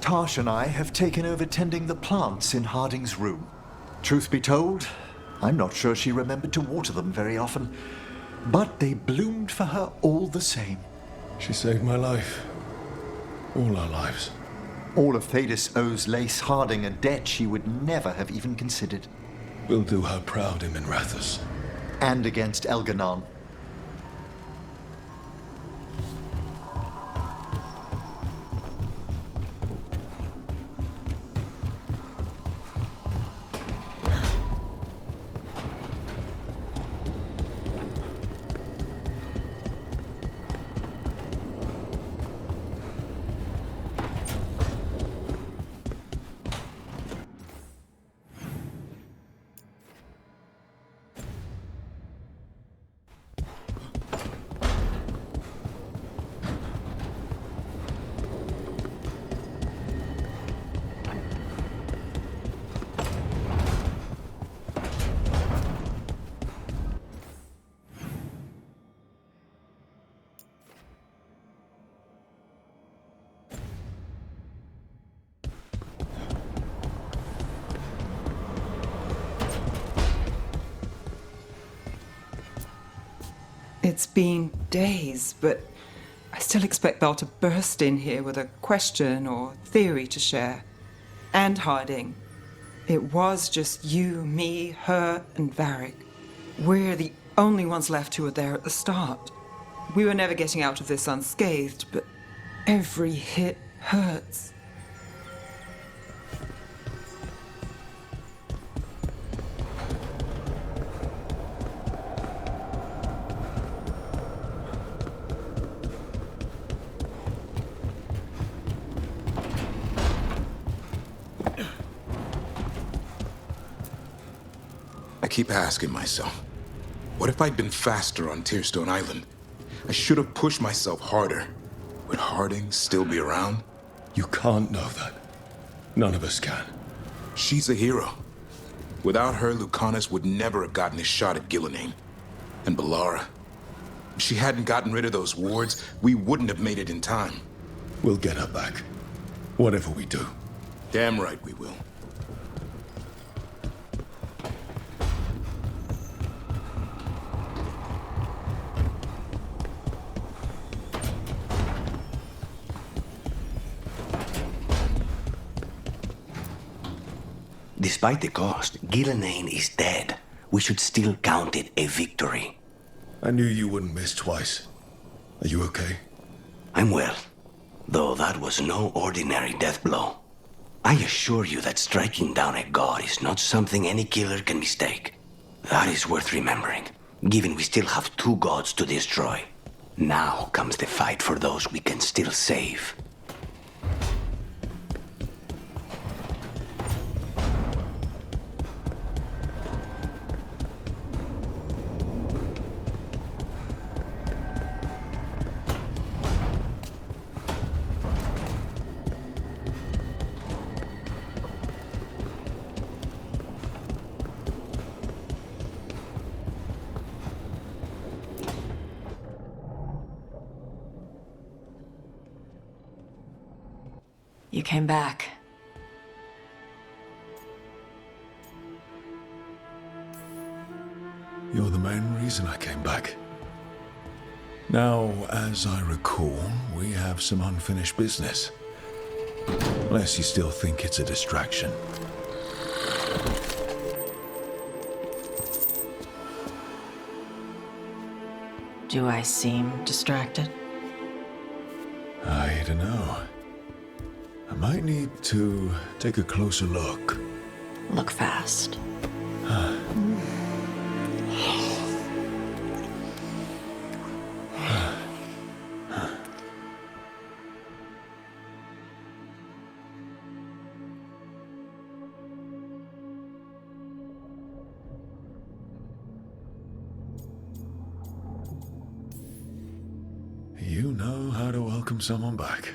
Tash and I have taken over tending the plants in Harding's room. Truth be told, I'm not sure she remembered to water them very often, but they bloomed for her all the same. She saved my life. All our lives. All of Thadis owes Lace Harding a debt she would never have even considered. We'll do her proud in Minrathous. And against Elganon. It's been days, but I still expect Belle to burst in here with a question or theory to share. And Harding. It was just you, me, her, and Varric. We're the only ones left who were there at the start. We were never getting out of this unscathed, but every hit hurts. I keep asking myself, what if I'd been faster on Tearstone Island? I should have pushed myself harder. Would Harding still be around? You can't know that. None of us can. She's a hero. Without her, Lucanus would never have gotten his shot at Gillinane. And Bellara. If she hadn't gotten rid of those wards, we wouldn't have made it in time. We'll get her back. Whatever we do. Damn right we will. Despite the cost, Gillinane is dead. We should still count it a victory. I knew you wouldn't miss twice. Are you okay? I'm well, though that was no ordinary death blow. I assure you that striking down a god is not something any killer can mistake. That is worth remembering, given we still have two gods to destroy. Now comes the fight for those we can still save. You came back. You're the main reason I came back. Now, as I recall, we have some unfinished business. Unless you still think it's a distraction. Do I seem distracted? I don't know. I might need to take a closer look. Look fast. You know how to welcome someone back.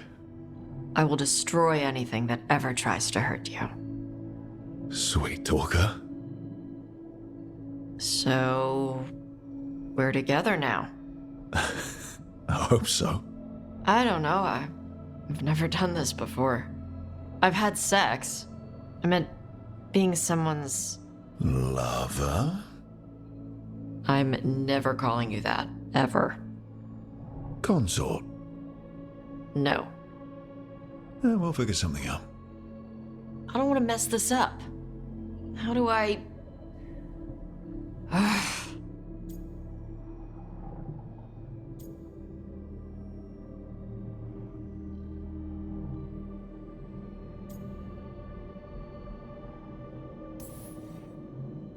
I will destroy anything that ever tries to hurt you. Sweet talker. So, we're together now. I hope so. I don't know, I've never done this before. I've had sex. I meant being someone's... Lover? I'm never calling you that. Ever. Consort? No. We'll figure something out. I don't want to mess this up. How do I...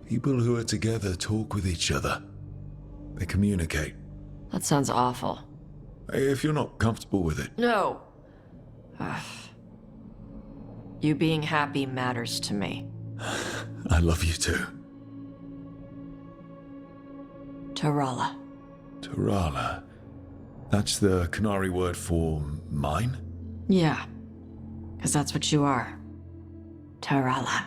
People who are together talk with each other. They communicate. That sounds awful. If you're not comfortable with it. No. You being happy matters to me. I love you too. Tarala. Tarala. That's the Canary word for mine? Yeah. Because that's what you are. Tarala.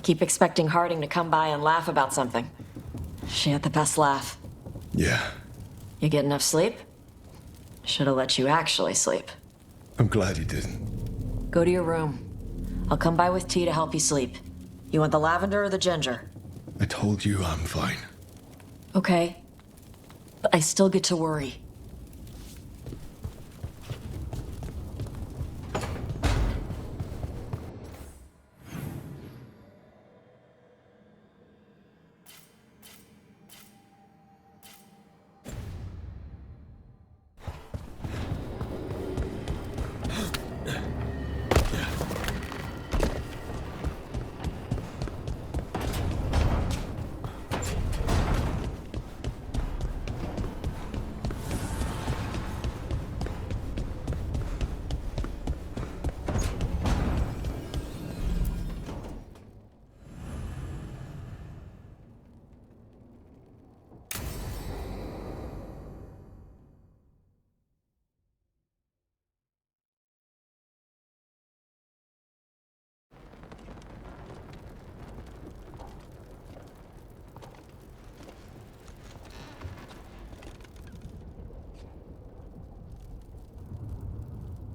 Keep expecting Harding to come by and laugh about something. She had the best laugh. Yeah. You get enough sleep? Should have let you actually sleep. I'm glad you didn't. Go to your room. I'll come by with tea to help you sleep. You want the lavender or the ginger? I told you I'm fine. Okay. But I still get to worry.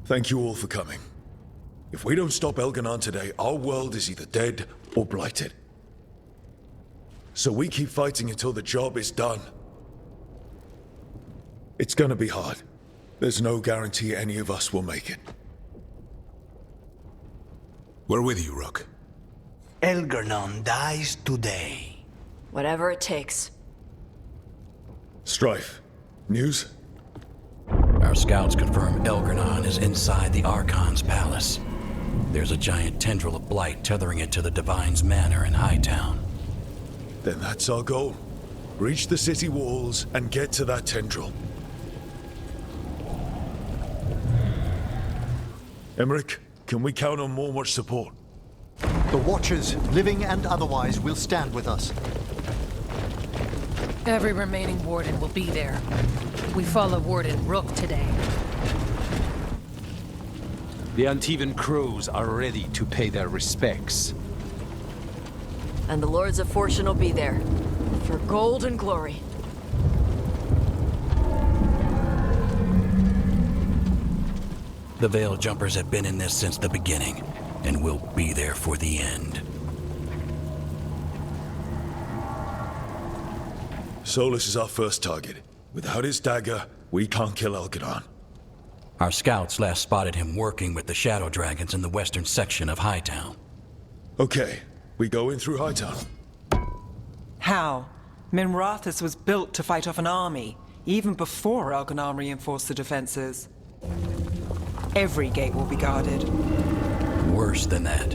Thank you all for coming. If we don't stop Elganon today, our world is either dead or blighted. So we keep fighting until the job is done. It's gonna be hard. There's no guarantee any of us will make it. We're with you, Rook. Elganon dies today. Whatever it takes. Strife, news? Our scouts confirm Elganon is inside the Archon's palace. There's a giant tendril of blight tethering it to the Divine's manor in Hightown. Then that's our goal. Reach the city walls and get to that tendril. Emmerich, can we count on Mormor's support? The Watchers, living and otherwise, will stand with us. Every remaining Warden will be there. We follow Warden Rook today. The Antivan crews are ready to pay their respects. And the Lords of Fortune will be there. For gold and glory. The Veil Jumpers have been in this since the beginning, and will be there for the end. Solus is our first target. Without his dagger, we can't kill Elganon. Our scouts last spotted him working with the Shadow Dragons in the western section of Hightown. Okay, we go in through Hightown. How? Minrathus was built to fight off an army, even before Elganon reinforced the defenses. Every gate will be guarded. Worse than that.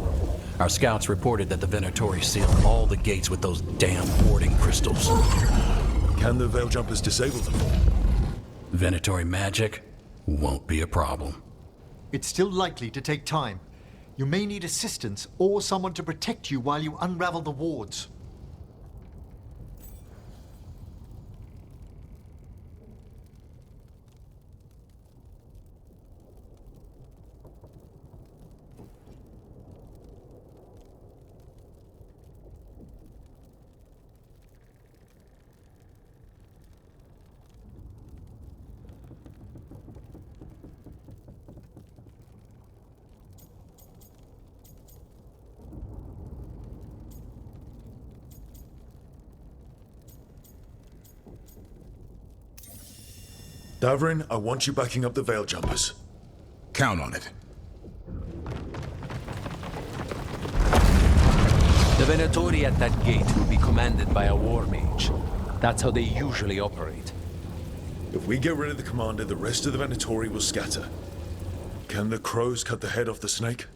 Our scouts reported that the Venatori sealed all the gates with those damn warding crystals. Can the Veil Jumpers disable them? Venatory magic won't be a problem. It's still likely to take time. You may need assistance or someone to protect you while you unravel the wards. Davrin, I want you backing up the Veil Jumpers. Count on it. The Venatori at that gate will be commanded by a war mage. That's how they usually operate. If we get rid of the commander, the rest of the Venatori will scatter. Can the crows cut the head off the snake?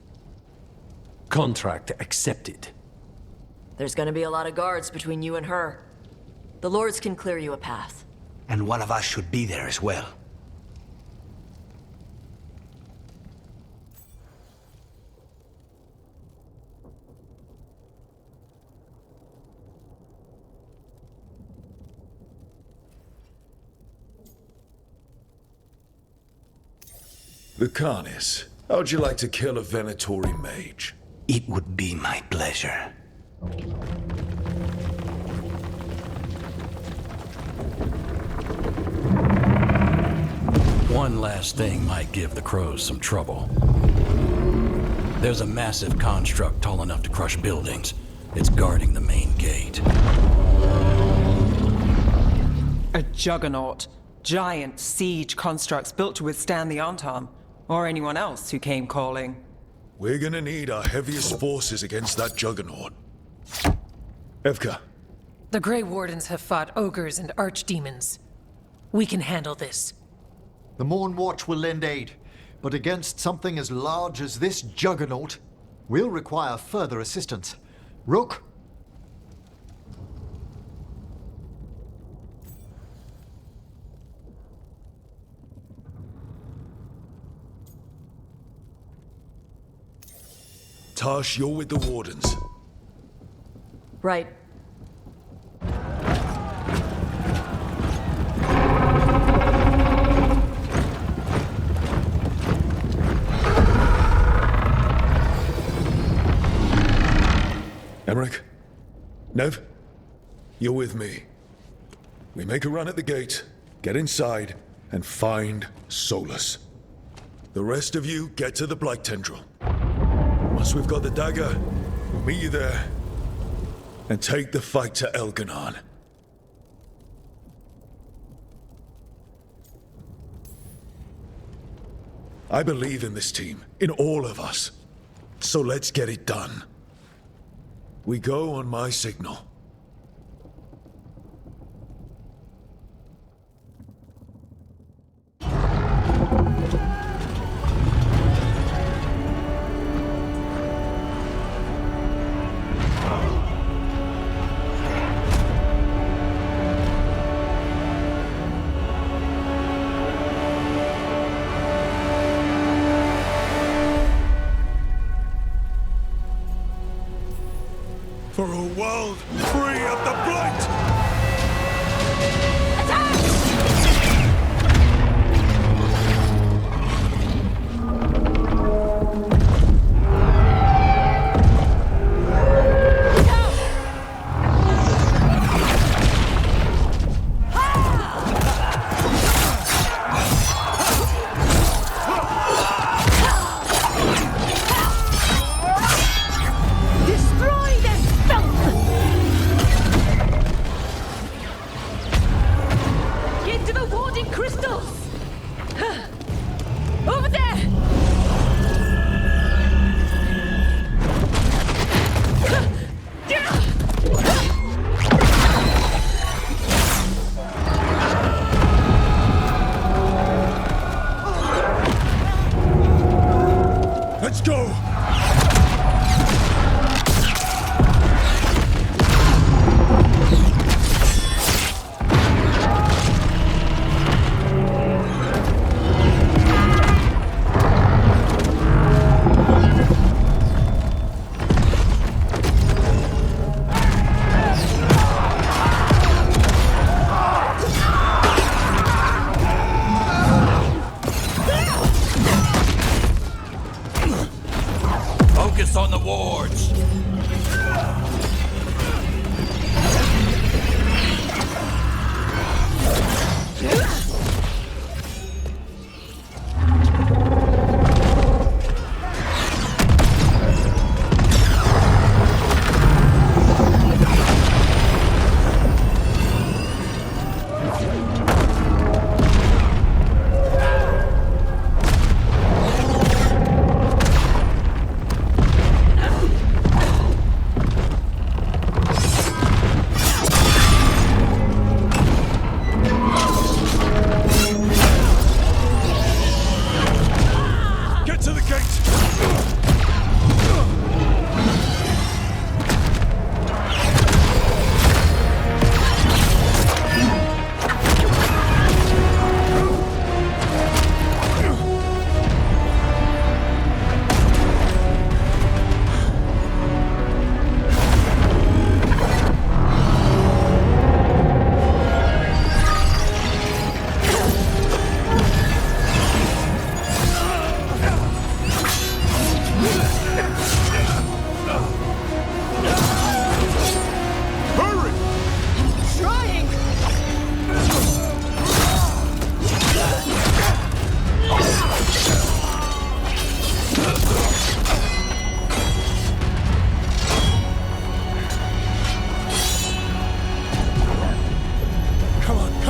Contract accepted. There's gonna be a lot of guards between you and her. The lords can clear you a path. And one of us should be there as well. Lucanus, how'd you like to kill a Venatori mage? It would be my pleasure. One last thing might give the crows some trouble. There's a massive construct tall enough to crush buildings. It's guarding the main gate. A juggernaut. Giant siege constructs built to withstand the Antam, or anyone else who came calling. We're gonna need our heaviest forces against that juggernaut. Evka. The Grey Wardens have fought ogres and archdemons. We can handle this. The Morn Watch will lend aid, but against something as large as this juggernaut, we'll require further assistance. Rook? Tash, you're with the Wardens. Right. Emmerich? Nev? You're with me. We make a run at the gate, get inside, and find Solus. The rest of you get to the Blight Tendril. Once we've got the dagger, we'll meet you there and take the fight to Elganon. I believe in this team, in all of us. So let's get it done. We go on my signal. For a world free of the Blight! Let's go!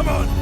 Come on!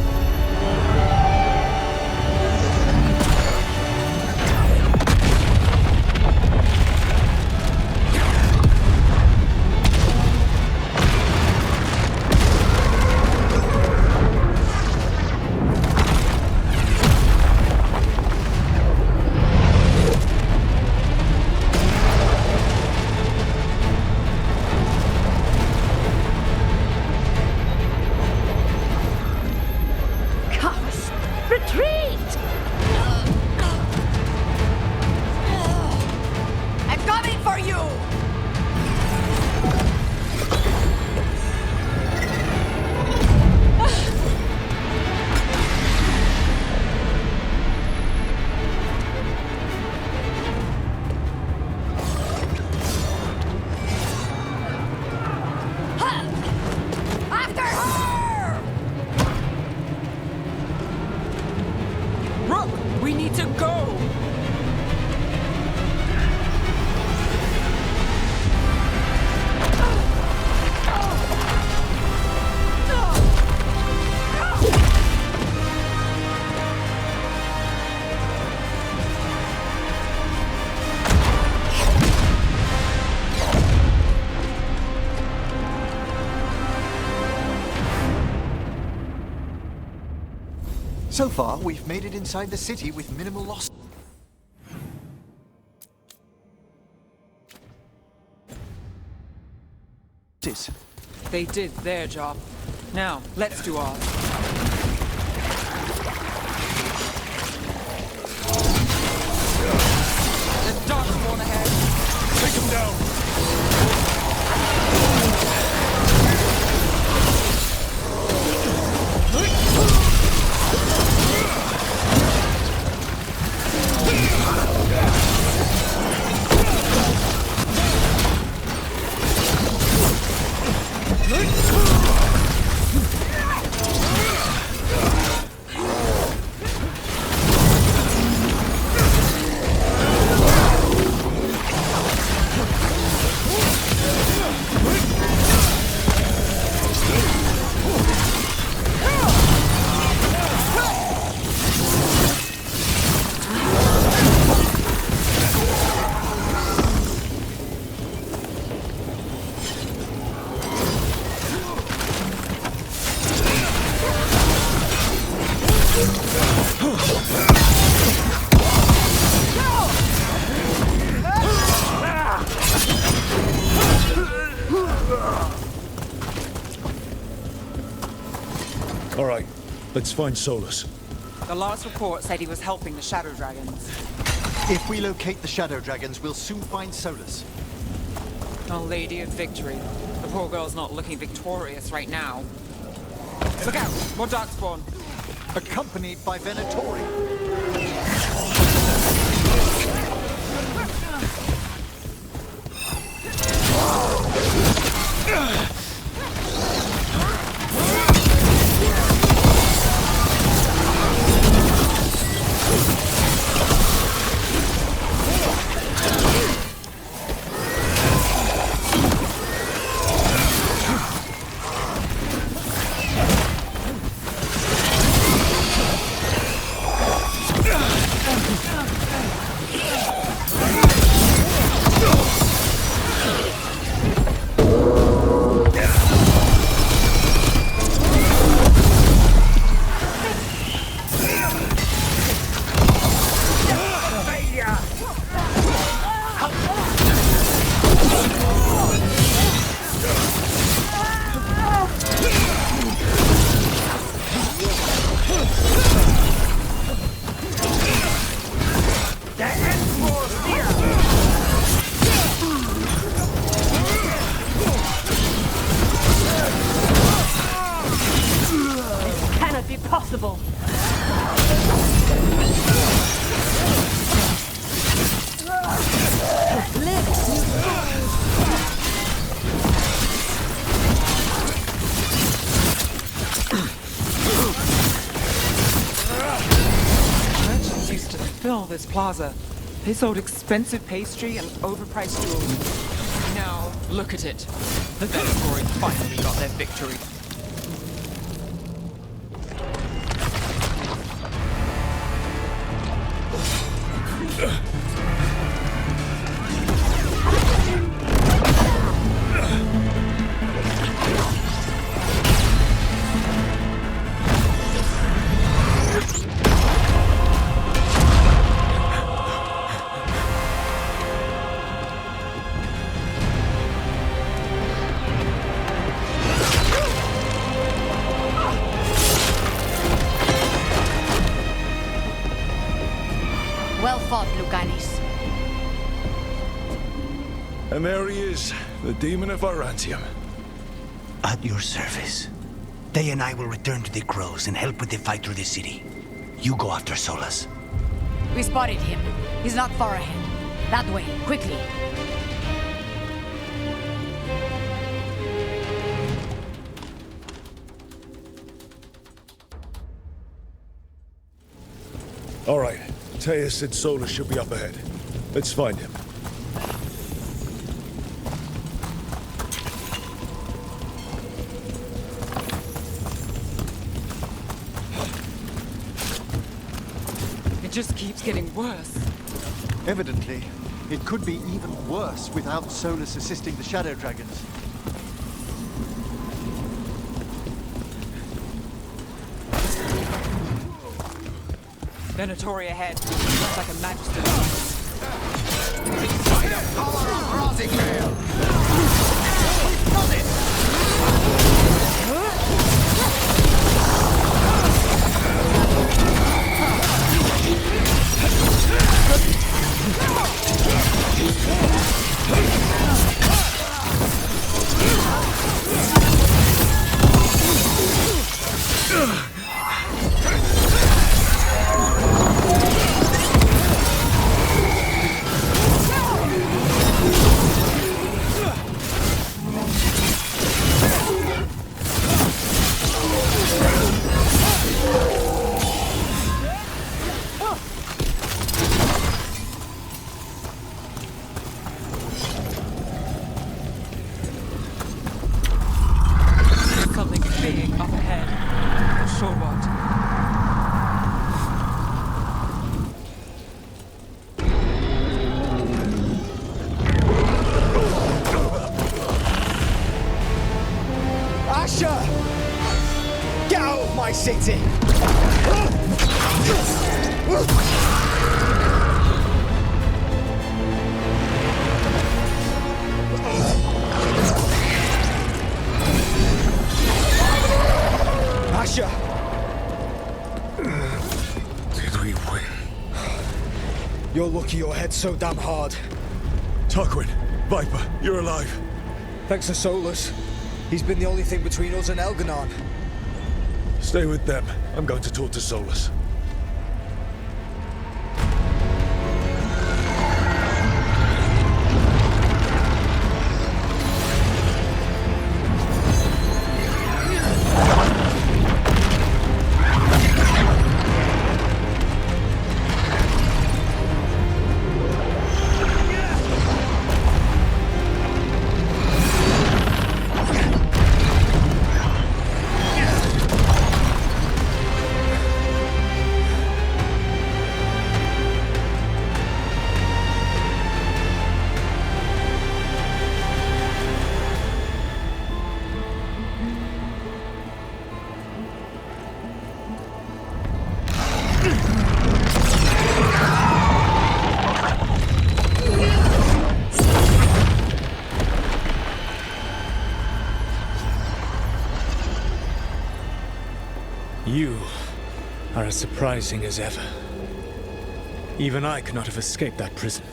So far, we've made it inside the city with minimal loss. They did their job. Now, let's do ours. The Darkspawn ahead. Take him down! All right, let's find Solus. The last report said he was helping the Shadow Dragons. If we locate the Shadow Dragons, we'll soon find Solus. Our Lady of Victory. The poor girl's not looking victorious right now. Look out! More Darkspawn! Accompanied by Venatori. Possible. Merchants used to fill this plaza. They sold expensive pastry and overpriced jewelry. Now, look at it. The Venatori finally got their victory. And there he is, the demon of Arantium. At your service. They and I will return to the Crows and help with the fight through the city. You go after Solus. We spotted him. He's not far ahead. That way, quickly. All right. Teus said Solus should be up ahead. Let's find him. It just keeps getting worse. Evidently, it could be even worse without Solus assisting the Shadow Dragons. Venatori ahead. Looks like a magister device. By the power of Rosicale! We've got it! You're lucky your head's so damn hard. Tarquin, Viper, you're alive. Thanks to Solus. He's been the only thing between us and Elganon. Stay with them. I'm going to talk to Solus. You are as surprising as ever. Even I could not have escaped that prison.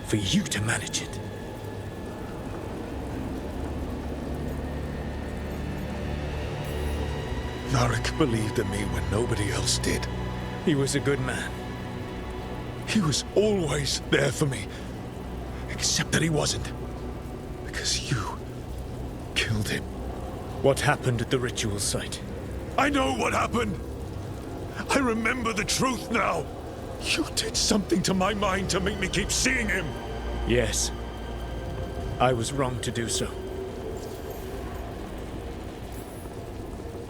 For you to manage it. Varric believed in me when nobody else did. He was a good man. He was always there for me. Except that he wasn't. Because you killed him. What happened at the ritual site? I know what happened! I remember the truth now! You did something to my mind to make me keep seeing him! Yes. I was wrong to do so.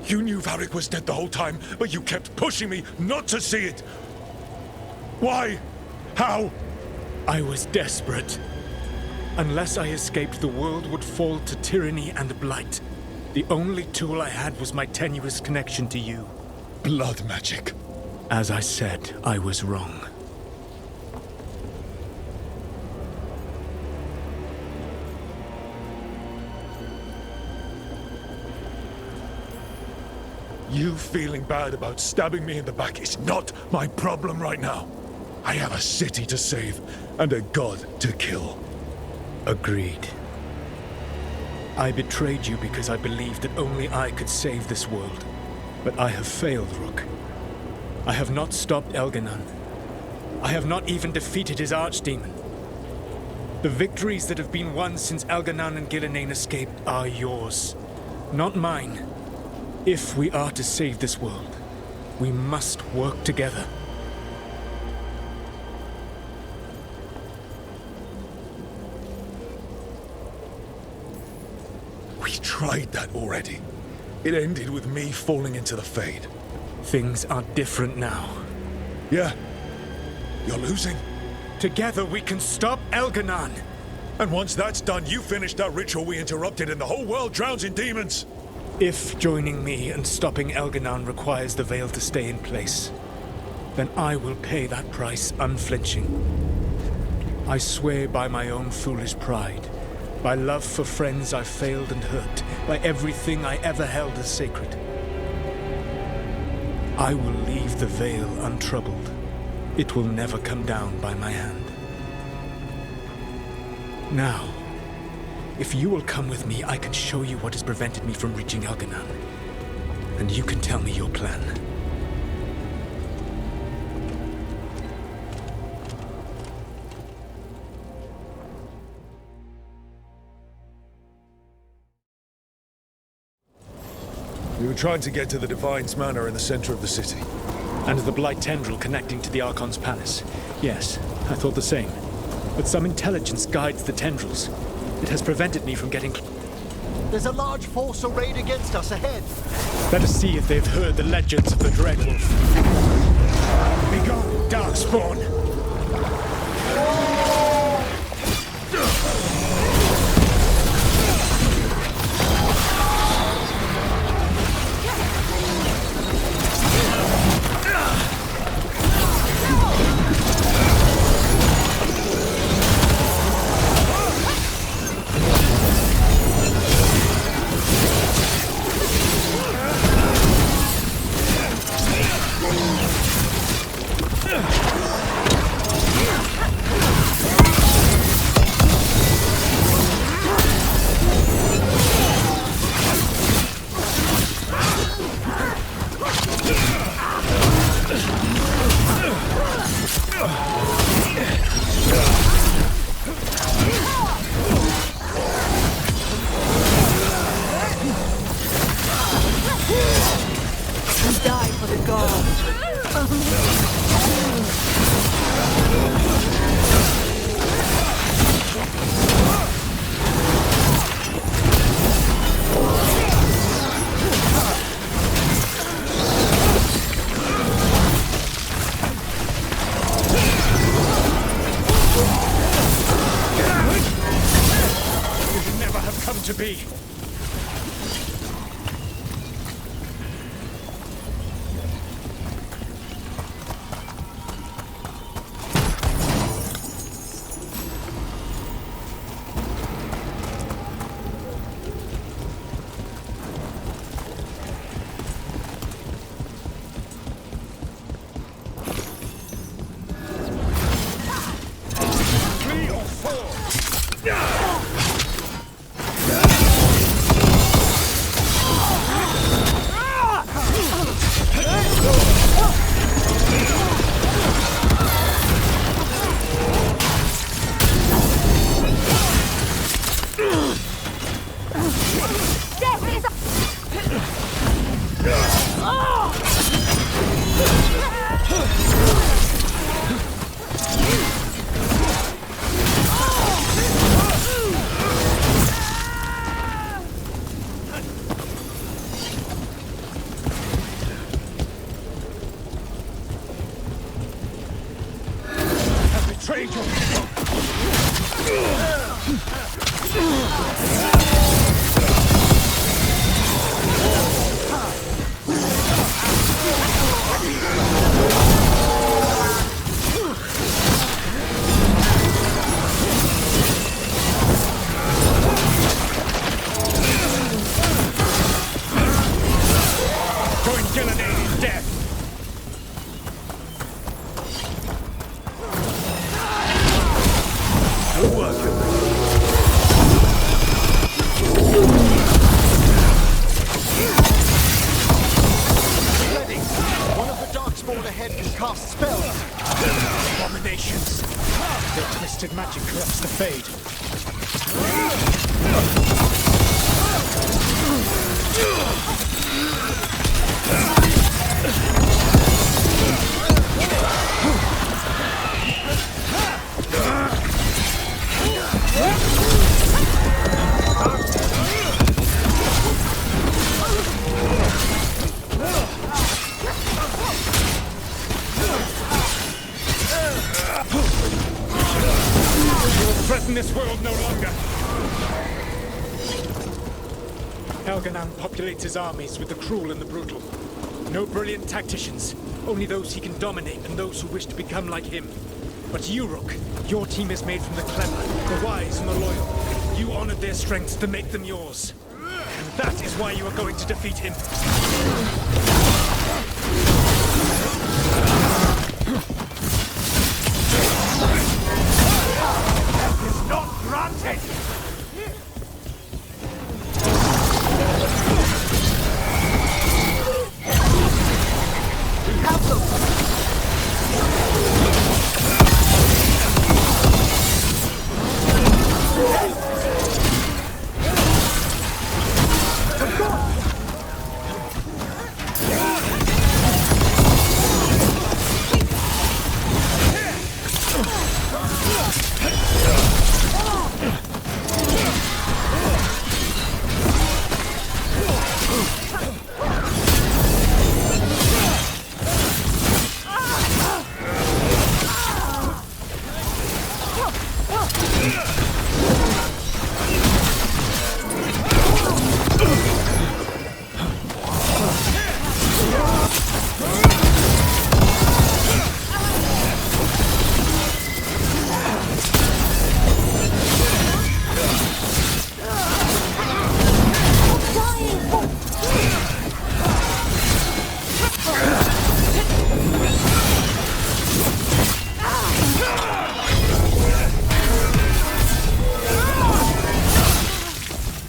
You knew Varric was dead the whole time, but you kept pushing me not to see it! Why? How? I was desperate. Unless I escaped, the world would fall to tyranny and blight. The only tool I had was my tenuous connection to you. Blood magic. As I said, I was wrong. You feeling bad about stabbing me in the back is not my problem right now. I have a city to save and a god to kill. Agreed. I betrayed you because I believed that only I could save this world. But I have failed, Rook. I have not stopped Elganon. I have not even defeated his archdemon. The victories that have been won since Elganon and Gillenane escaped are yours, not mine. If we are to save this world, we must work together. We tried that already. It ended with me falling into the Fade. Things are different now. Yeah. You're losing. Together we can stop Elganon! And once that's done, you finish that ritual we interrupted and the whole world drowns in demons! If joining me and stopping Elganon requires the veil to stay in place, then I will pay that price unflinching. I swear by my own foolish pride, by love for friends I failed and hurt, by everything I ever held as sacred. I will leave the veil untroubled. It will never come down by my hand. Now, if you will come with me, I can show you what has prevented me from reaching Elganon. And you can tell me your plan. We were trying to get to the Divine's Manor in the center of the city. And the Blight Tendril connecting to the Archon's palace. Yes, I thought the same. But some intelligence guides the tendrils. It has prevented me from getting... There's a large force arrayed against us ahead. Let us see if they've heard the legends of the Dreadwolf. Begone, Darkspawn! To be. Good work. ahead can cast spells. Abominations! Their twisted magic corrupts the Fade. Threaten this world no longer. Elganan populates his armies with the cruel and the brutal. No brilliant tacticians, only those he can dominate and those who wish to become like him. But you, Rook, your team is made from the clever, the wise and the loyal. You honored their strengths to make them yours. And that is why you are going to defeat him. Not granted! We have them!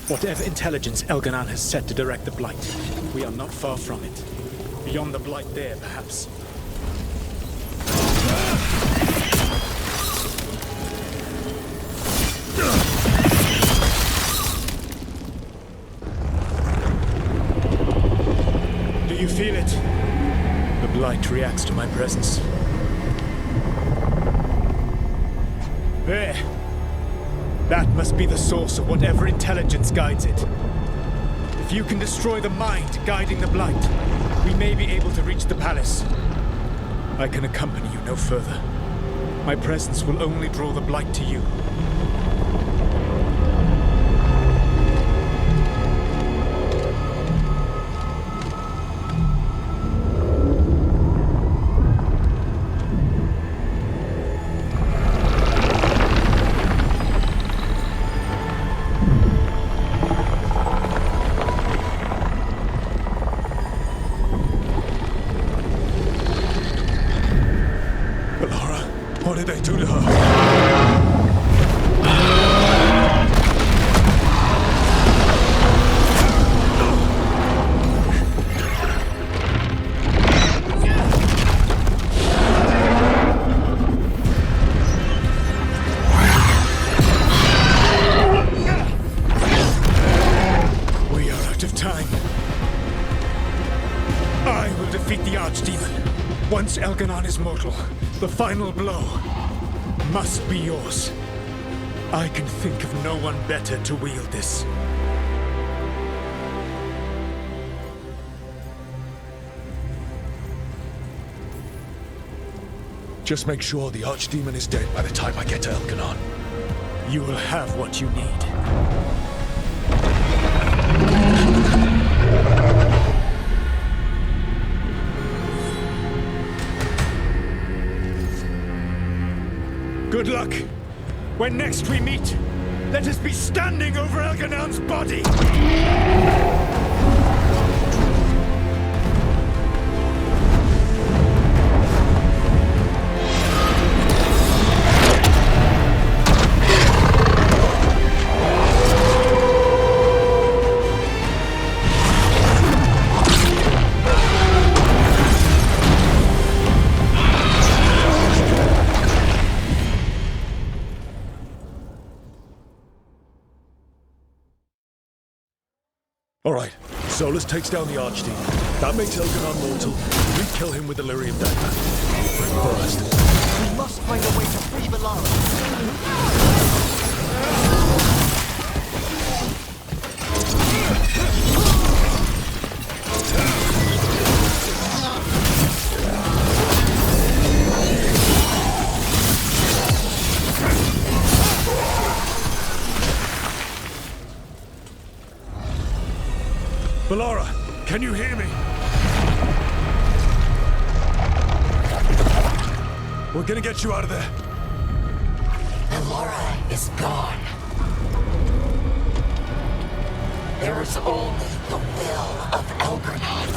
Whatever intelligence Elganan has set to direct the Blight, we are not far from it. Beyond the Blight there, perhaps. Do you feel it? The Blight reacts to my presence. There! That must be the source of whatever intelligence guides it. If you can destroy the mind guiding the Blight, we may be able to reach the palace. I can accompany you no further. My presence will only draw the Blight to you. What did they do to her? We are out of time. I will defeat the Archdemon. Once Elganan is mortal, the final blow must be yours. I can think of no one better to wield this. Just make sure the Archdemon is dead by the time I get to Elganan. You will have what you need. Good luck. When next we meet, let us be standing over Elganan's body! All right, Solus takes down the Archdemon. That makes Elganon mortal. We kill him with the Lyrium Dagger. First. We must find a way to free Valara. Valara, can you hear me? We're gonna get you out of there. Valara is gone. There is only the will of Elgranon.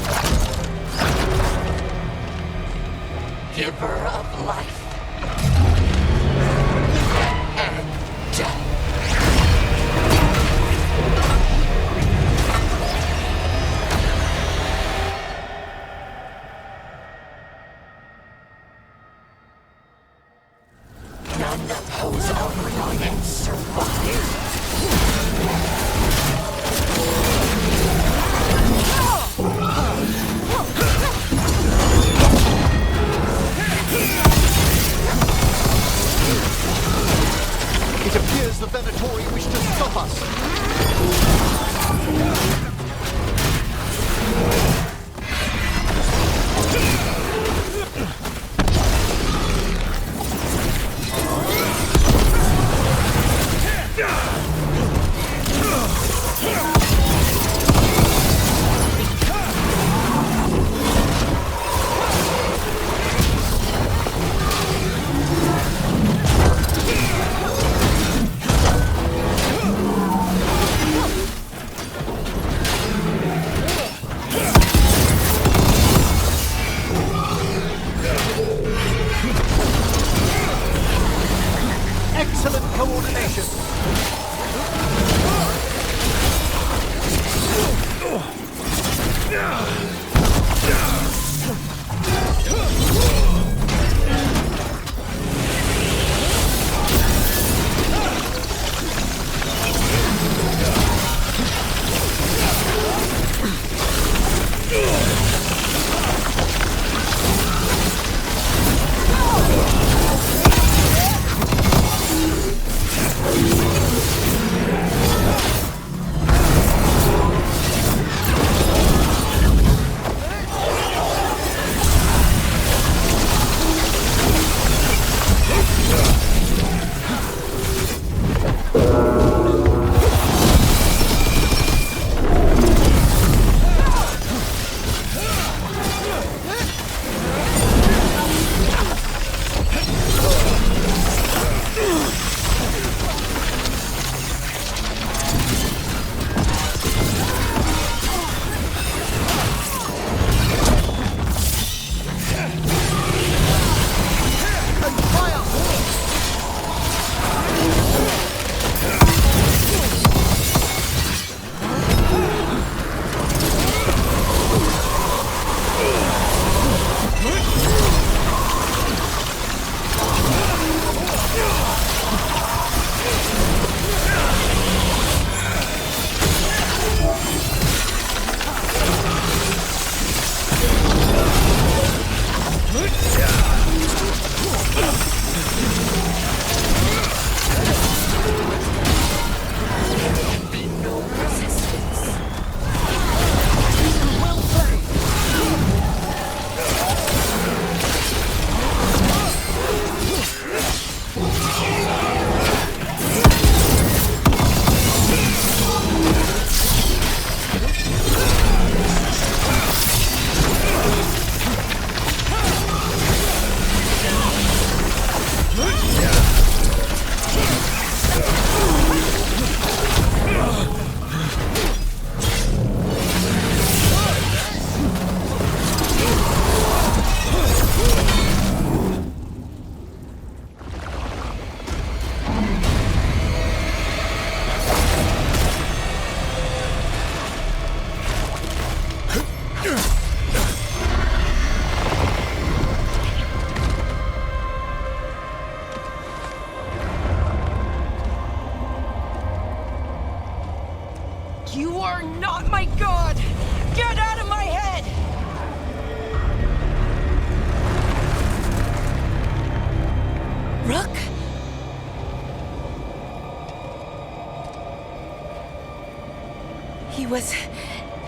Giver of life and death. None oppose Elgranon and survive. It appears the Venatori wish to stop us. Excellent coordination.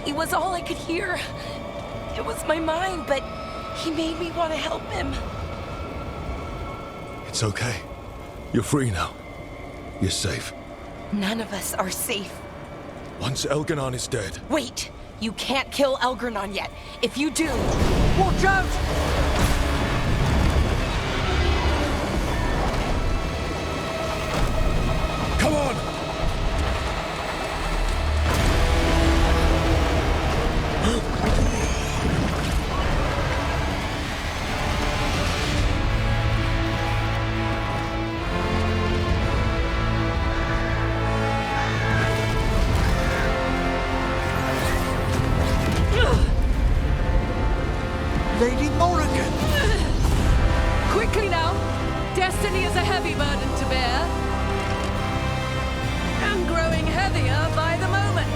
He was all I could hear. It was my mind, but he made me want to help him. It's okay. You're free now. You're safe. None of us are safe. Once Elganon is dead... Wait! You can't kill Elganon yet. If you do... Watch out! Come on! Lady Morrigan! Quickly now! Destiny is a heavy burden to bear. And growing heavier by the moment.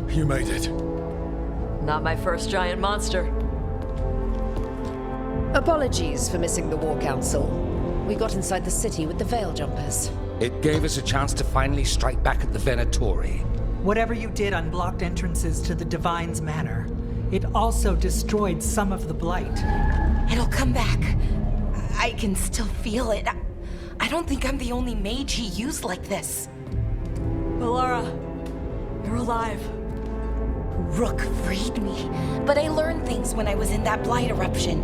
You made it. Not my first giant monster. Apologies for missing the War Council. We got inside the city with the Veil Jumpers. It gave us a chance to finally strike back at the Venatori. Whatever you did unblocked entrances to the Divine's Manor. It also destroyed some of the Blight. It'll come back. I can still feel it. I don't think I'm the only mage he used like this. Valara, you're alive. Rook freed me, but I learned things when I was in that Blight eruption.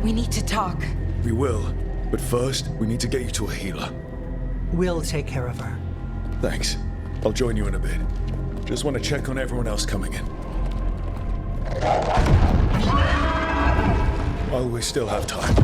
We need to talk. We will, but first, we need to get you to a healer. We'll take care of her. Thanks. I'll join you in a bit. Just want to check on everyone else coming in. While we still have time.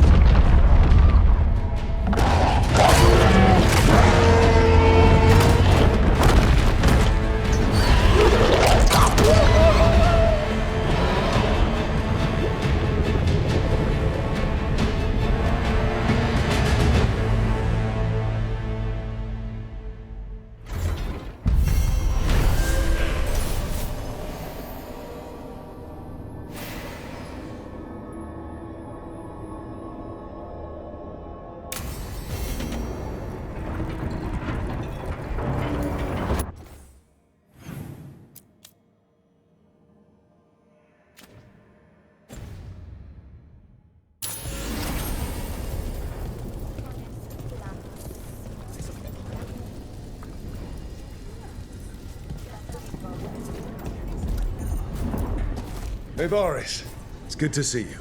Hey, Boris. It's good to see you.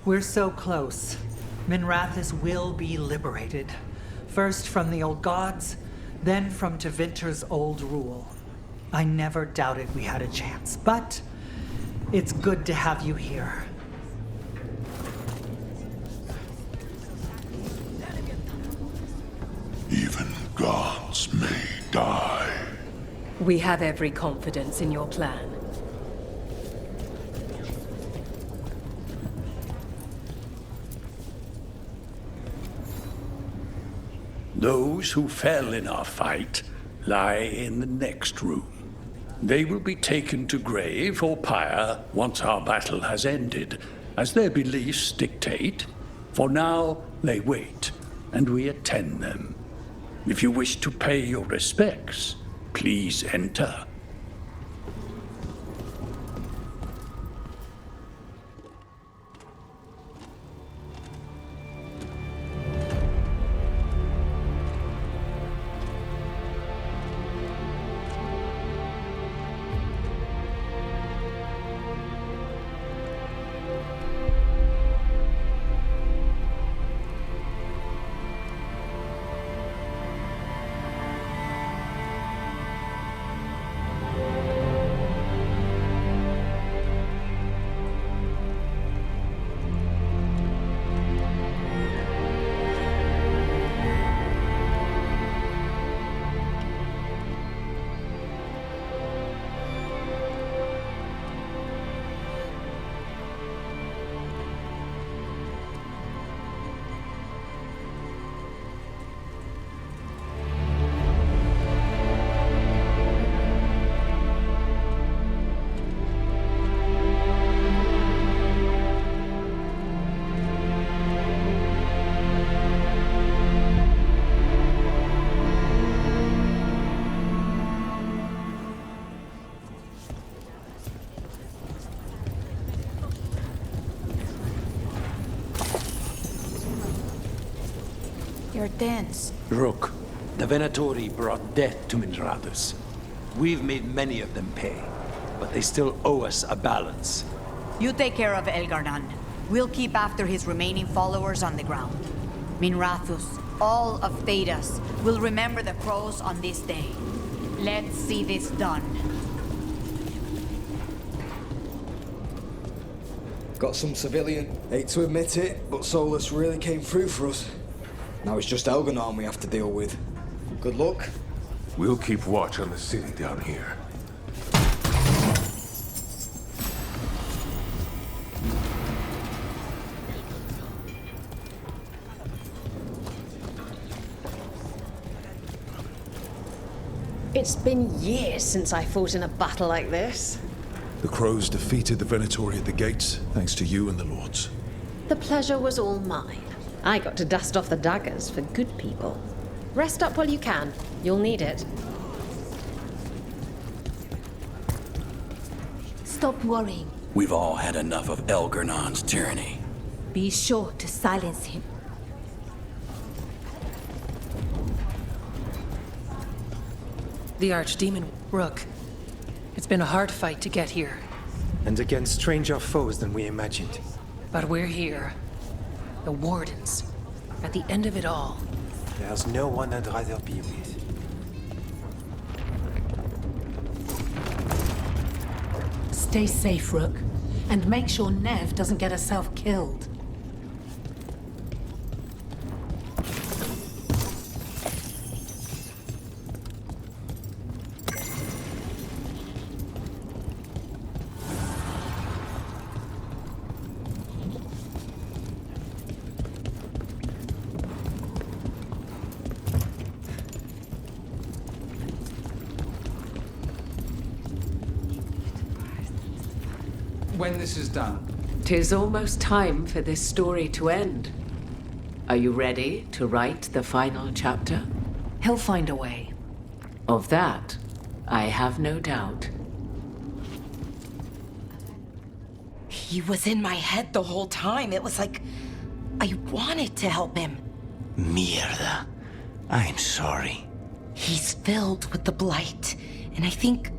We're so close. Minrathis will be liberated. First from the old gods, then from Tevinter's old rule. I never doubted we had a chance, but it's good to have you here. Even gods may die. We have every confidence in your plan. Those who fell in our fight lie in the next room. They will be taken to grave or pyre once our battle has ended, as their beliefs dictate. For now, they wait, and we attend them. If you wish to pay your respects, please enter. her tense. Rook, the Venatori brought death to Minrathus. We've made many of them pay, but they still owe us a balance. You take care of Elgar'nan. We'll keep after his remaining followers on the ground. Minrathus, all of Thedas, will remember the crows on this day. Let's see this done. Got some civilian. Hate to admit it, but Solus really came through for us. Now it's just Elgar'nan we have to deal with. Good luck. We'll keep watch on the city down here. It's been years since I fought in a battle like this. The Crows defeated the Venatori at the gates, thanks to you and the Lords. The pleasure was all mine. I got to dust off the daggers for good people. Rest up while you can. You'll need it. Stop worrying. We've all had enough of Elgar'nan's tyranny. Be sure to silence him. The Archdemon, Rook. It's been a hard fight to get here. And against stranger foes than we imagined. But we're here. The Wardens. At the end of it all. There's no one I'd rather be with. Stay safe, Rook. And make sure Nev doesn't get herself killed. When this is done. 'Tis almost time for this story to end. Are you ready to write the final chapter? He'll find a way. Of that, I have no doubt. He was in my head the whole time. It was like I wanted to help him. Mierda. I'm sorry. He's filled with the blight, and I think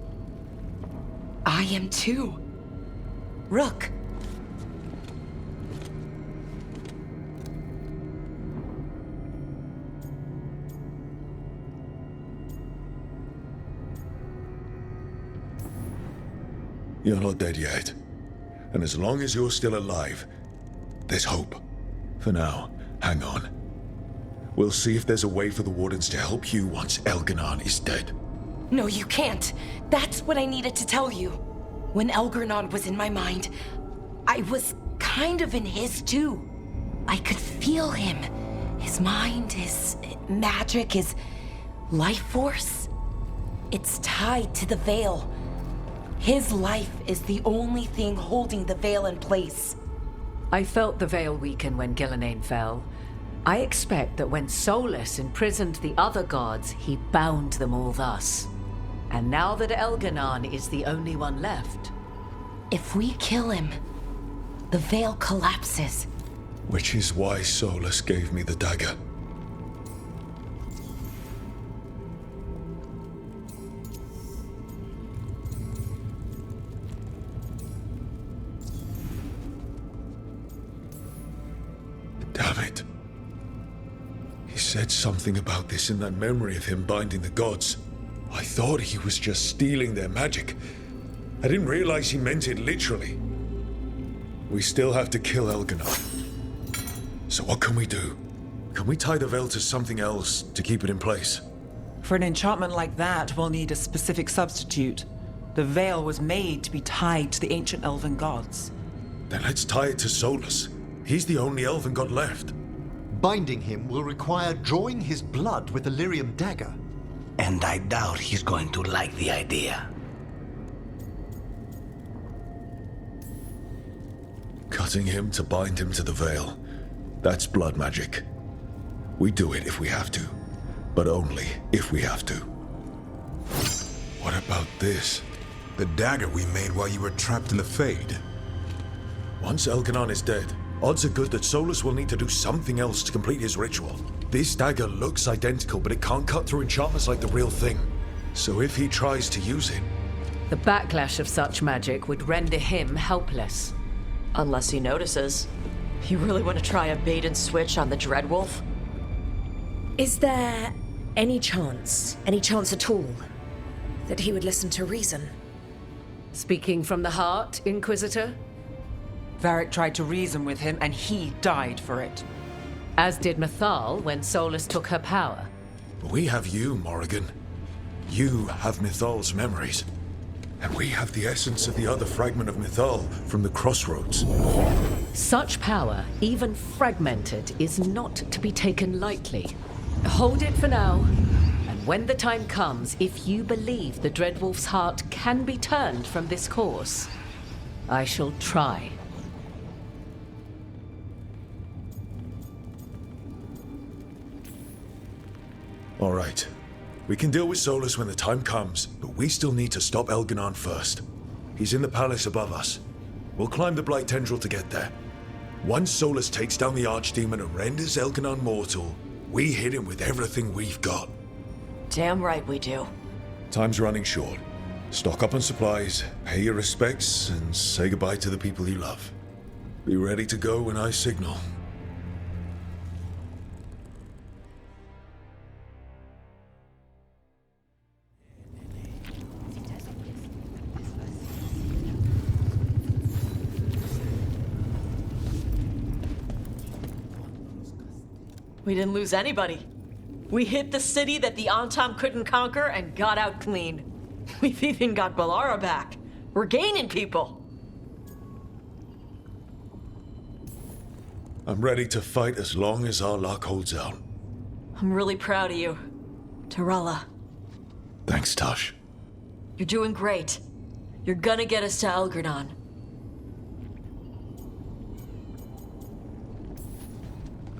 I am too. Rook. You're not dead yet. And as long as you're still alive, there's hope. For now, hang on. We'll see if there's a way for the Wardens to help you once Elgar'nan is dead. No, you can't. That's what I needed to tell you. When Elgar'nan was in my mind, I was kind of in his too. I could feel him. His mind, his magic, his life force. It's tied to the Veil. His life is the only thing holding the Veil in place. I felt the Veil weaken when Gillenane fell. I expect that when Solus imprisoned the other gods, he bound them all thus. And now that Elgar'nan is the only one left... If we kill him, the Veil collapses. Which is why Solus gave me the dagger. Damn it. He said something about this in that memory of him binding the gods. I thought he was just stealing their magic. I didn't realize he meant it literally. We still have to kill Elgar'nan. So what can we do? Can we tie the Veil to something else to keep it in place? For an enchantment like that, we'll need a specific substitute. The Veil was made to be tied to the ancient elven gods. Then let's tie it to Solus. He's the only elven god left. Binding him will require drawing his blood with the lyrium dagger. And I doubt he's going to like the idea. Cutting him to bind him to the Veil. That's blood magic. We do it if we have to. But only if we have to. What about this? The dagger we made while you were trapped in the Fade. Once Elgar'nan is dead, odds are good that Solus will need to do something else to complete his ritual. This dagger looks identical, but it can't cut through enchantments like the real thing. So if he tries to use it... The backlash of such magic would render him helpless. Unless he notices. You really want to try a bait and switch on the Dreadwolf? Is there any chance at all, that he would listen to reason? Speaking from the heart, Inquisitor? Varric tried to reason with him, and he died for it. As did Mythal when Solus took her power. We have you, Morrigan. You have Mythal's memories. And we have the essence of the other fragment of Mythal from the Crossroads. Such power, even fragmented, is not to be taken lightly. Hold it for now, and when the time comes, if you believe the Dreadwolf's heart can be turned from this course, I shall try. All right. We can deal with Solus when the time comes, but we still need to stop Elganon first. He's in the palace above us. We'll climb the Blight Tendril to get there. Once Solus takes down the Archdemon and renders Elganon mortal, we hit him with everything we've got. Damn right we do. Time's running short. Stock up on supplies, pay your respects, and say goodbye to the people you love. Be ready to go when I signal. We didn't lose anybody. We hit the city that the Antam couldn't conquer and got out clean. We've even got Balara back. We're gaining people. I'm ready to fight as long as our luck holds out. I'm really proud of you, Tarala. Thanks, Tosh. You're doing great. You're gonna get us to Elgardon.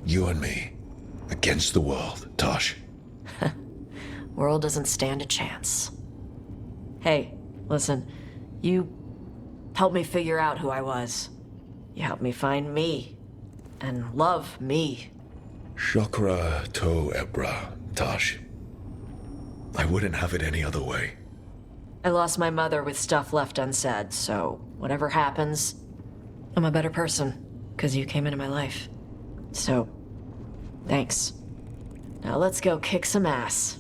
You and me. Against the world, Tosh. World doesn't stand a chance. Hey, listen. You helped me figure out who I was. You helped me find me. And love me. Shokra to Ebra, Tosh. I wouldn't have it any other way. I lost my mother with stuff left unsaid, so whatever happens, I'm a better person, because you came into my life. So, thanks. Now let's go kick some ass.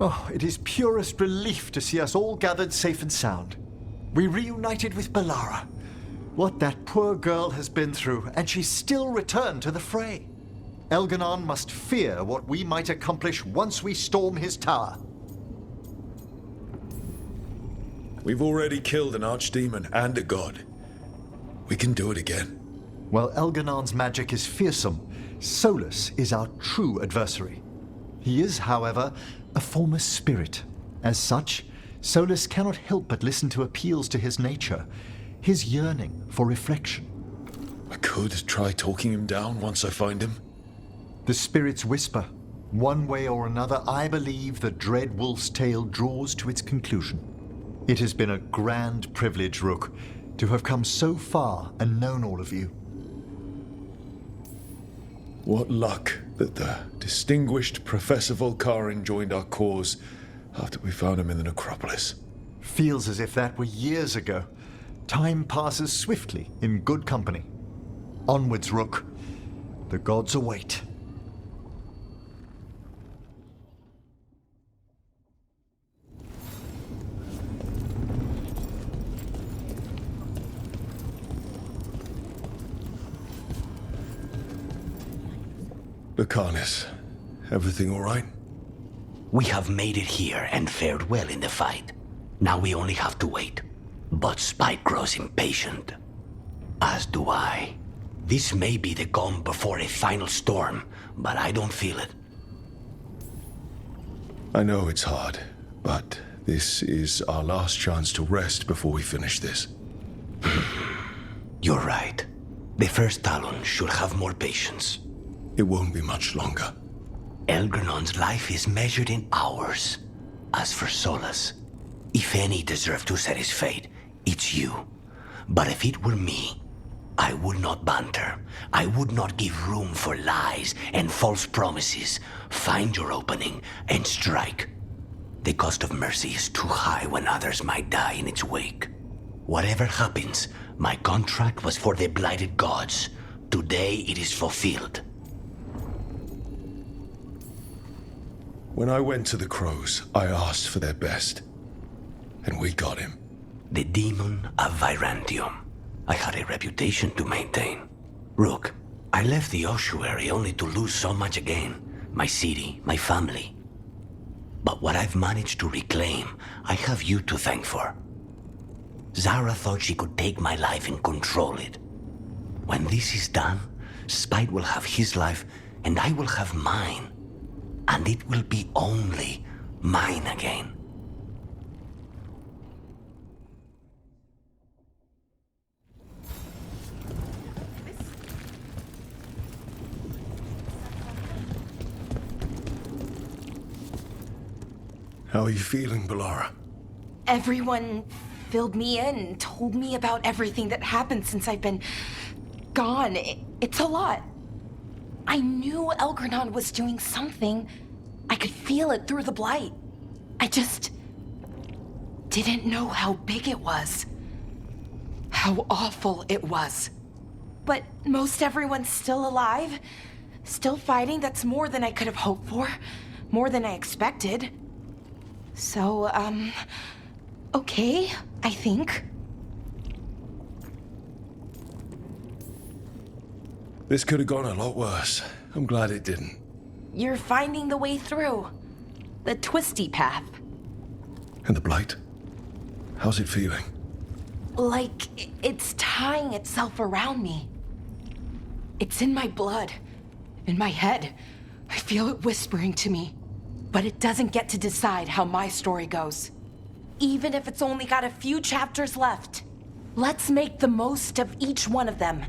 Oh, it is purest relief to see us all gathered safe and sound. We reunited with Balara. What that poor girl has been through, and she's still returned to the fray. Elganon must fear what we might accomplish once we storm his tower. We've already killed an archdemon and a god. We can do it again. While Elganon's magic is fearsome, Solus is our true adversary. He is, however, a former spirit. As such, Solus cannot help but listen to appeals to his nature, his yearning for reflection. I could try talking him down once I find him. The spirits whisper. One way or another, I believe the dread wolf's tale draws to its conclusion. It has been a grand privilege, Rook, to have come so far and known all of you. What luck that the distinguished Professor Volkarin joined our cause after we found him in the necropolis. Feels as if that were years ago. Time passes swiftly in good company. Onwards, Rook. The gods await. Lucanus, everything all right? We have made it here and fared well in the fight. Now we only have to wait. But Spike grows impatient. As do I. This may be the calm before a final storm, but I don't feel it. I know it's hard, but this is our last chance to rest before we finish this. You're right. The first Talon should have more patience. It won't be much longer. Elgranon's life is measured in hours. As for Solus, If any deserve to set his fate, it's you. But if it were me, I would not banter. I would not give room for lies and false promises. Find your opening and strike. The cost of mercy is too high when others might die in its wake. Whatever happens, my contract was for the blighted gods. Today it is fulfilled. When I went to the Crows, I asked for their best. And we got him. The demon of Virantium. I had a reputation to maintain. Rook, I left the ossuary only to lose so much again. My city, my family. But what I've managed to reclaim, I have you to thank for. Zara thought she could take my life and control it. When this is done, Spite will have his life, and I will have mine. And it will be only mine again. How are you feeling, Bellara? Everyone filled me in, told me about everything that happened since I've been gone. It's a lot. I knew Elgranon was doing something. I could feel it through the blight. I just didn't know how big it was. How awful it was. But most everyone's still alive. Still fighting. That's more than I could have hoped for. More than I expected. So, okay, I think. This could have gone a lot worse. I'm glad it didn't. You're finding the way through. The twisty path. And the blight? How's it feeling? Like it's tying itself around me. It's in my blood. In my head. I feel it whispering to me. But it doesn't get to decide how my story goes. Even if it's only got a few chapters left. Let's make the most of each one of them.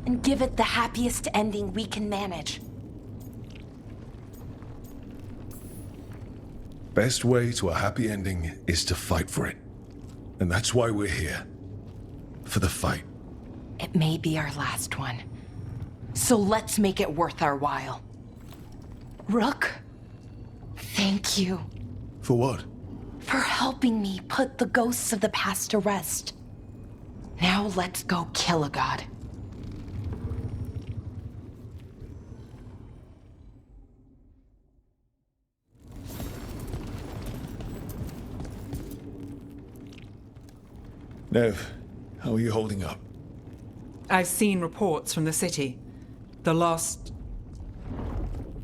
And give it the happiest ending we can manage. Best way to a happy ending is to fight for it. And that's why we're here. For the fight. It may be our last one. So let's make it worth our while. Rook, thank you. For what? For helping me put the ghosts of the past to rest. Now let's go kill a god. Nev, how are you holding up? I've seen reports from the city. The lost...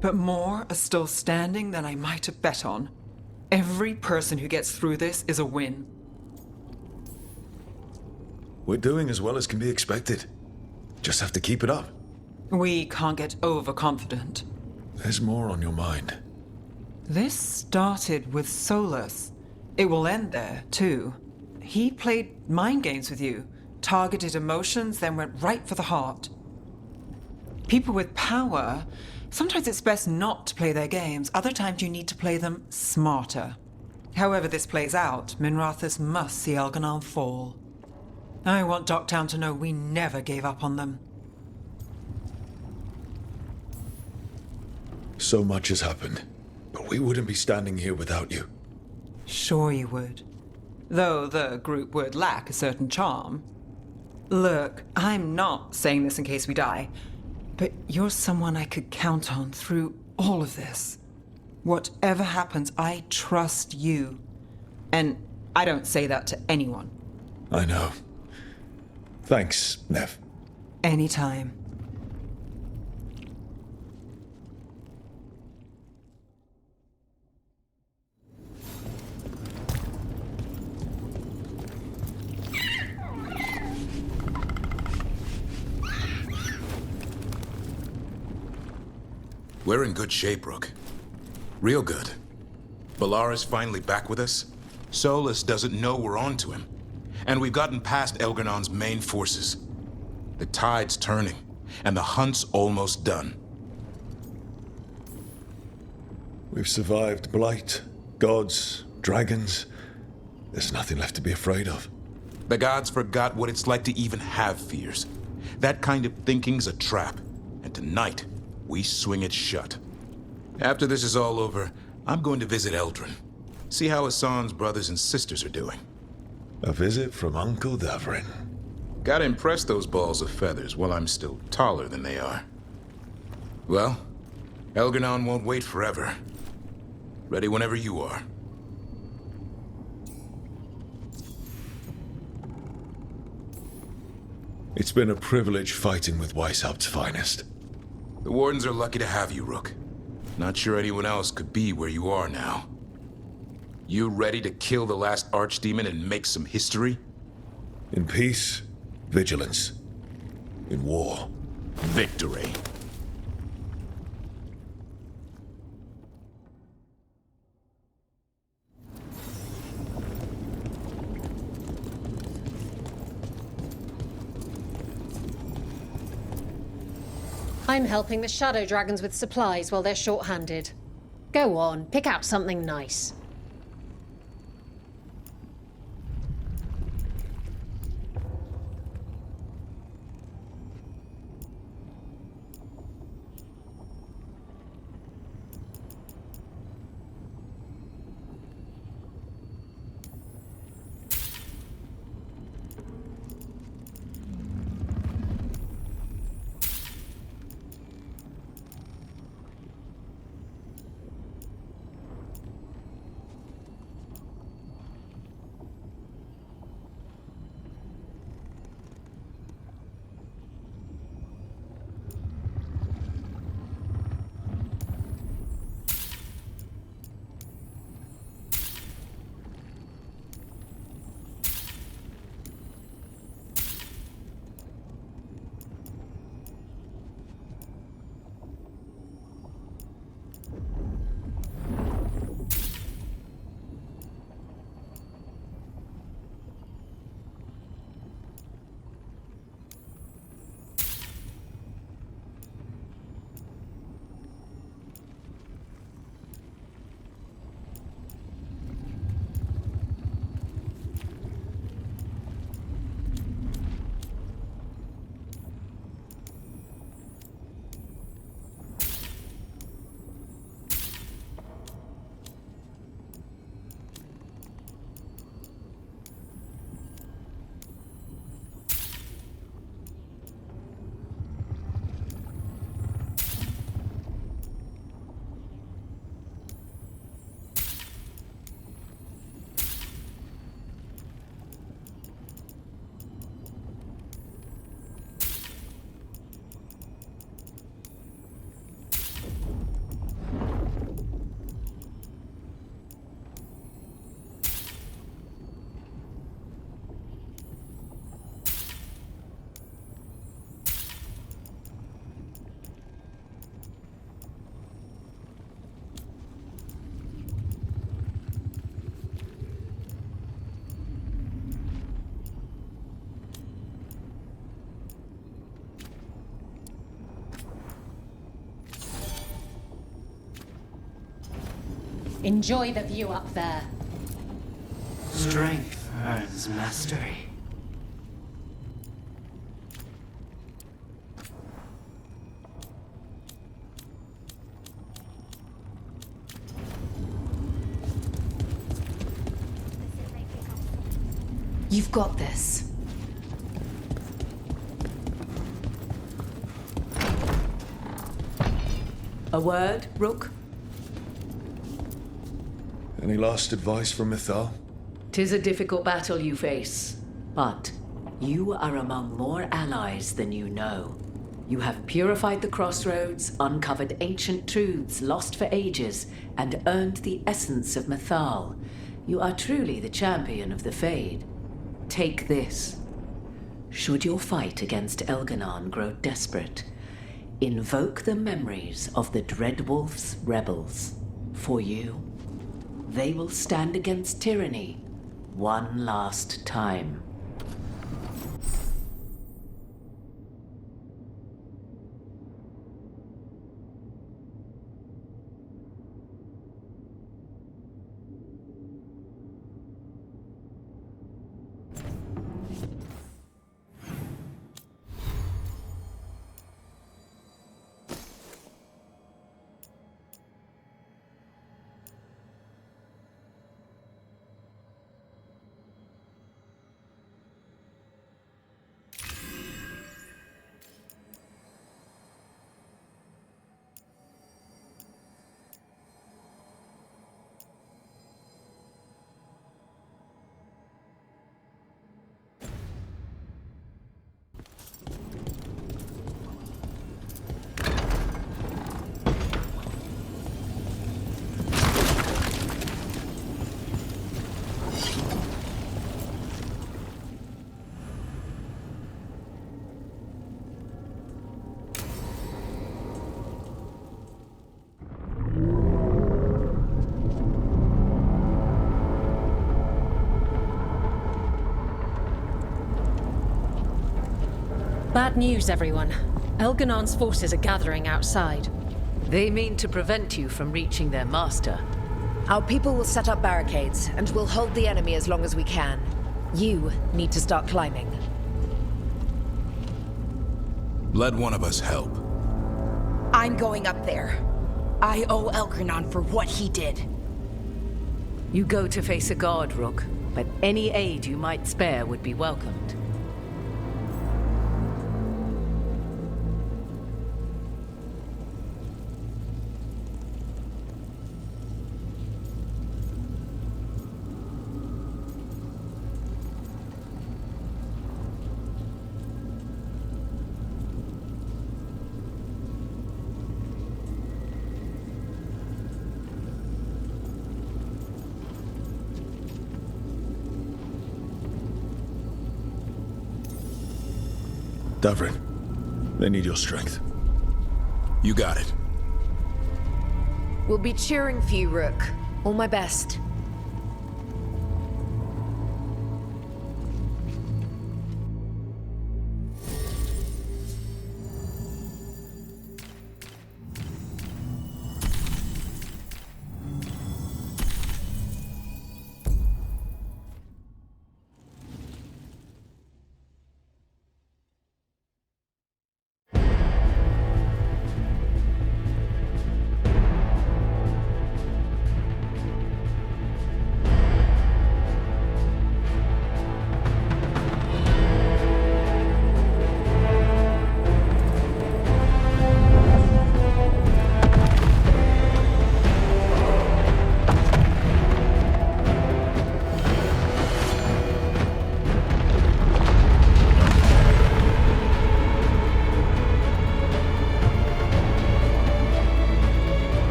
But more are still standing than I might have bet on. Every person who gets through this is a win. We're doing as well as can be expected. Just have to keep it up. We can't get overconfident. There's more on your mind. This started with Solus. It will end there, too. He played mind games with you, targeted emotions, then went right for the heart. People with power, sometimes it's best not to play their games. Other times you need to play them smarter. However this plays out, Minrathous must see Elganon fall. I want Docktown to know we never gave up on them. So much has happened, but we wouldn't be standing here without you. Sure you would. Though the group would lack a certain charm. Look, I'm not saying this in case we die, but you're someone I could count on through all of this. Whatever happens, I trust you. And I don't say that to anyone. I know. Thanks, Nev. Anytime. We're in good shape, Rook. Real good. Bellara's finally back with us. Solus doesn't know we're on to him. And we've gotten past Elgranon's main forces. The tide's turning, and the hunt's almost done. We've survived blight, gods, dragons. There's nothing left to be afraid of. The gods forgot what it's like to even have fears. That kind of thinking's a trap, and tonight, we swing it shut. After this is all over, I'm going to visit Eldrin. See how Hassan's brothers and sisters are doing. A visit from Uncle Davrin. Gotta impress those balls of feathers while I'm still taller than they are. Well, Elgar'nan won't wait forever. Ready whenever you are. It's been a privilege fighting with Weishaupt's finest. The Wardens are lucky to have you, Rook. Not sure anyone else could be where you are now. You ready to kill the last Archdemon and make some history? In peace, vigilance. In war, victory. I'm helping the Shadow Dragons with supplies while they're short-handed. Go on, pick out something nice. Enjoy the view up there. Strength earns mastery. You've got this. A word, Rook? Any last advice from Mythal? 'Tis a difficult battle you face, but you are among more allies than you know. You have purified the crossroads, uncovered ancient truths lost for ages, and earned the essence of Mythal. You are truly the champion of the Fade. Take this. Should your fight against Elgar'nan grow desperate, invoke the memories of the Dreadwolf's rebels. For you, they will stand against tyranny one last time. Bad news, everyone. Elganon's forces are gathering outside. They mean to prevent you from reaching their master. Our people will set up barricades, and we'll hold the enemy as long as we can. You need to start climbing. Let one of us help. I'm going up there. I owe Elgarnon for what he did. You go to face a guard, Rook, but any aid you might spare would be welcomed. Davrin, they need your strength. You got it. We'll be cheering for you, Rook. All my best.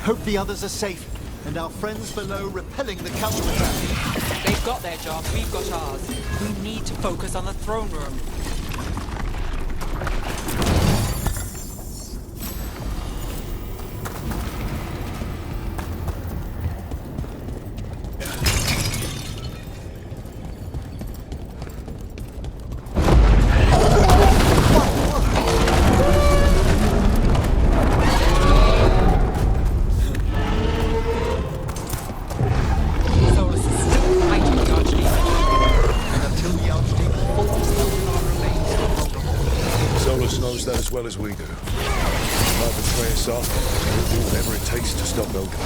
hope the others are safe, and our friends below repelling the counterattack. They've got their job, we've got ours. We need to focus on the throne room. As well as we do. He might betray us off, and we'll do whatever it takes to stop Elgin.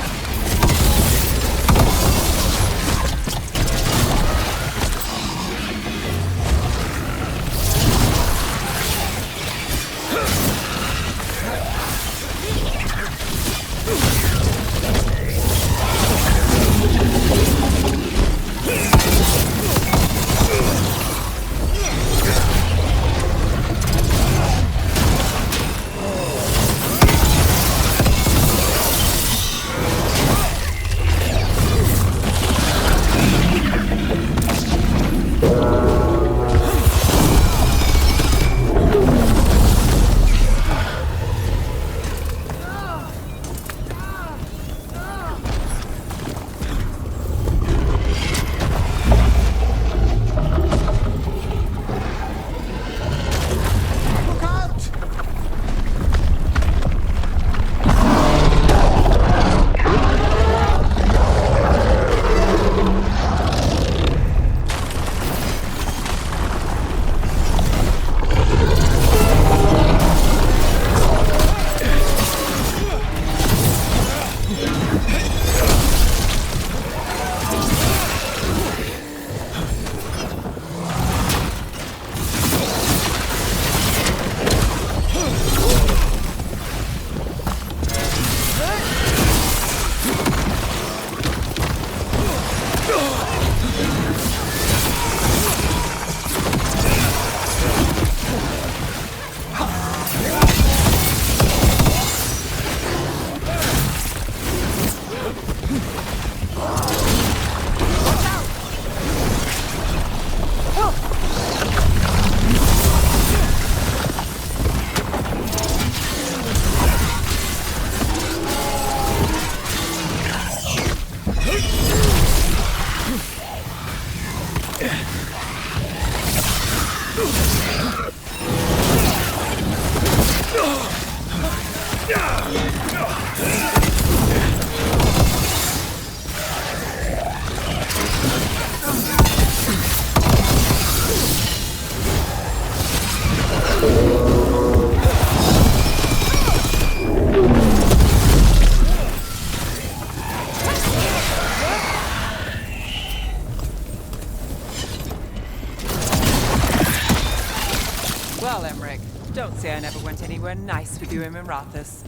Don't say I never went anywhere nice with you in Mirathus.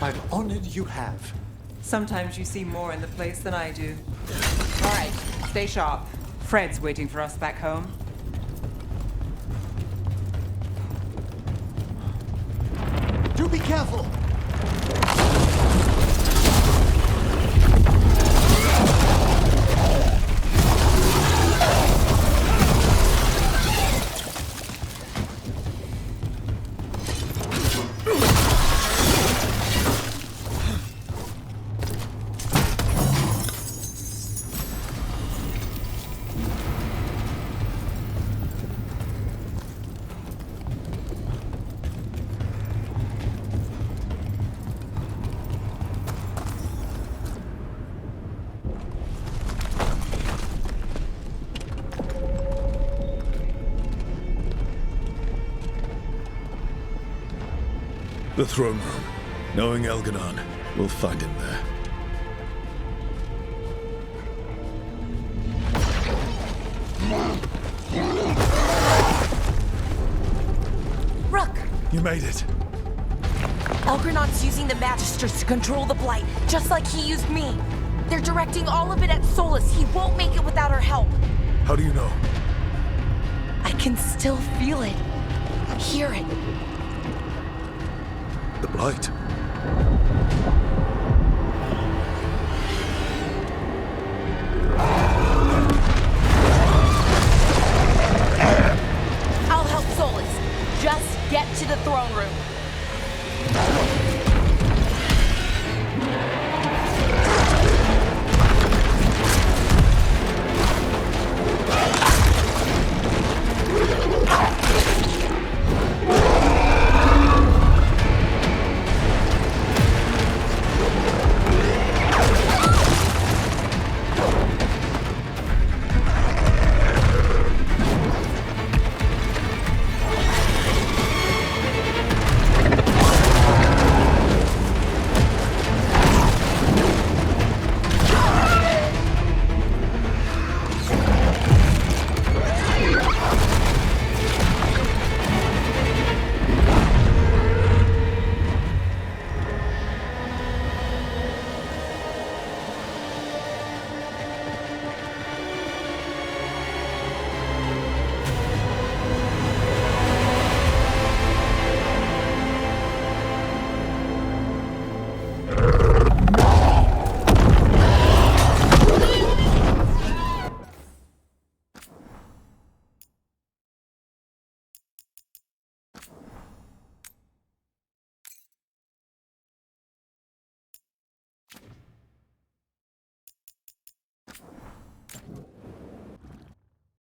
I'm honored you have. Sometimes you see more in the place than I do. All right, stay sharp. Fred's waiting for us back home. Do be careful! The throne room. Knowing Elganon, we'll find him there. Rook! You made it. Elgranon's using the Magisters to control the Blight, just like he used me. They're directing all of it at Solus. He won't make it without our help. How do you know? I can still feel it. Hear it. The Blight. Let's get to the throne room.